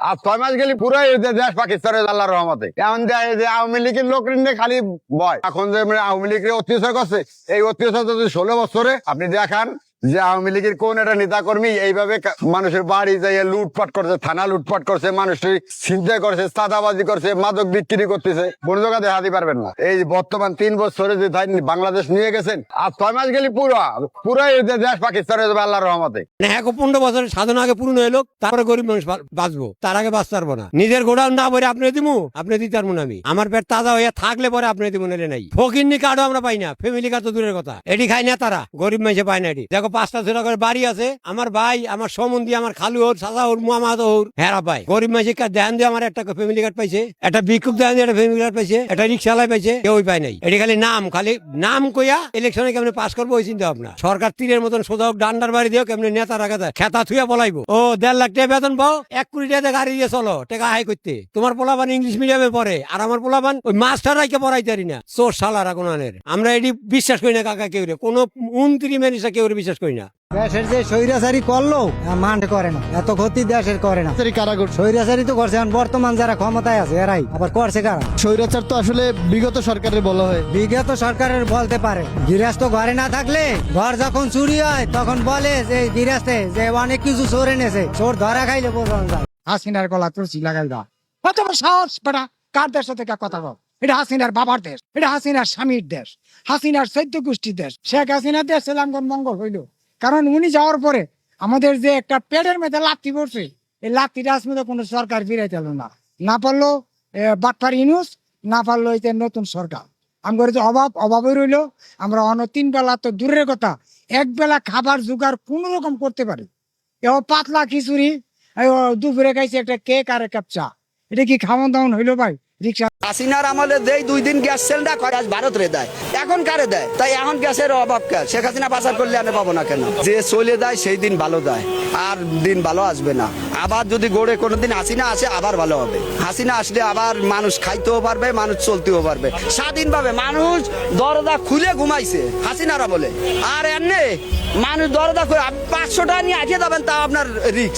আর 6 মাস গেলে পুরাই দেশ পাকিস্তানের আল্লাহর রহমতে। এমন যে আওয়ামী লীগের লোক নিয়ে খালি ভয়। এখন যে আওয়ামী লীগের অত্যাচার করছে, এই অত্যাচার যদি 16 বছরে আপনি দেখান যে আওয়ামী লীগের কোন একটা নেতা কর্মী এইভাবে মানুষের বাড়ি যাইয়ে লুটপাট করছে, থানা লুটপাট করছে, মানুষের ছিনতাই করছে, চাঁদাবাজি করছে, মাদক বিক্রি করতেছে, কোন জায়গা দেখাতে পারবেন না। এই বর্তমান 3 বছরে যে বাংলাদেশ নিয়ে গেছেন, আর 6 মাস গেলে পুরাই দেশ পাকিস্তান হয়ে যাবে আল্লাহর রহমতে। 15 বছরের সাধনা আগে পূর্ণ হইলো, তারপরে গরিব মানুষ বাঁচবো, তার আগে বাঁচতে পারবো না। নিজের গোডাউন না ভরে আপনি দিমু, আপনি দিতে পারবো না। আমি আমার পেট তাজা হইয়া থাকলে পরে আপনি দিমু, নিলে নাই। ফকিন্নি কার্ডও আমরা পাই না, ফ্যামিলি কার্ড তো দূরের কথা, এটি খাই না তারা, গরিব মানুষে পায় না। এটি দেখো 5টা 6টা করে বাড়ি আছে, আমার ভাই, আমার সম্বন্ধী, আমার খালু হোর, চাচা হোর, মামাতো হোর, হেরা পায়। গরিব মানুষ ধ্যান দিয়ে আমার একটা ফ্যামিলি কার্ড পাইছে, একটা ভিক্ষুক ধ্যান দিয়ে একটা ফ্যামিলি কার্ড পাইছে, একটা রিক্সাওয়ালা পাইছে, কেউই পায় নাই। এটি খালি নাম কইয়া ইলেকশনে কেমন পাস করবো ওই চিন্তা ভাবনা। সরকার তীরের মতন সোজা হোক, ডান্ডার বাড়ি দিও, কেমন নেতা রাখা যায়, খেতা থুয়া বলাইবো। ও 1.5 লাখ টাকা বেতন পাও, 1 কোটি টাকা গাড়ি দিয়ে চলো, টাকা হাই করতে। তোমার পোলাপান ইংলিশ মিডিয়ামে পড়ে, আর আমার পোলাপান ওই মাস্টার রাইকে পড়াইতে পারি না। চোর শালারা কোনানের। আমরা এটি বিশ্বাস করি না কাকা, কেউ কোনো 29 মানুষরা কেউ বিশ্বাস করি না। দেশের যে স্বৈরাচারী করলো মান করে না, এত ক্ষতি দেশের করে না। স্বৈরাচারী তো করছে, বর্তমান যারা ক্ষমতায় আছে এরাই আবার করছে কারা। স্বৈরাচার তো আসলে বিগত সরকারের বলা হয়, বিগত সরকারের বলতে পারে। গৃহস্থ ঘরে না থাকলে ঘর যখন চুরি হয় তখন বলে যে গৃহস্থে যে অনেক কিছু চোর এনেছে, চোর ধরা খাইলে বোঝানো যায়। হাসিনার গলা তুলসী লাগাই দাও, কত বড় সাহস বেটা, কার দেশ থেকে কথা বল? এটা হাসিনার বাবার দেশ, এটা হাসিনার স্বামীর দেশ, হাসিনার 14 গোষ্ঠীর দেশ। শেখ হাসিনার দেশ শ্রীলঙ্কন মঙ্গল হইল, কারণ উনি যাওয়ার পরে আমাদের যে একটা পেটের মধ্যে লাত্তি পড়ছে, এই লাত্তিটা আসলে কোনো সরকার ফিরাইতে হলো না। না পারলো বাটপার ইউনুস, না পারলো এই নতুন সরকার। আমাদের যে অভাবই রইলো। আমরা 3 বেলা তো দূরের কথা, 1 বেলা খাবার জোগাড় কোন রকম করতে পারি। এও পাতলা খিচুড়ি, দুপুরে খাইছে একটা কেক আর 1 কাপ চা। এটা কি খাওয়ান দাওয়ান হইলো ভাই? রিক্সা হাসিনার আমলে দেয় 2 দিন গ্যাস সিলিন্ডার করে, আজ ভারত রে দেয়, এখন কারে দেয়? তাই এখন গ্যাসের অভাব কে? শেখ হাসিনা পাচার করলে আমি পাবো না কেন? যে চলে দেয় সেই দিন ভালো দেয়, আর দিন ভালো আসবে না। আবার যদি গড়ে কোনোদিন হাসিনা আসে, আবার ভালো হবে। হাসিনা আসলে আবার মানুষ খাইতেও পারবে, মানুষ চলতেও পারবে স্বাধীনভাবে। মানুষ দরজা খুলে ঘুমাইছে হাসিনারা বলে, আর এমনি মানুষ দরজা খুলে 500 টাকা নিয়ে আটকে যাবেন, তা আপনার রিস্ক।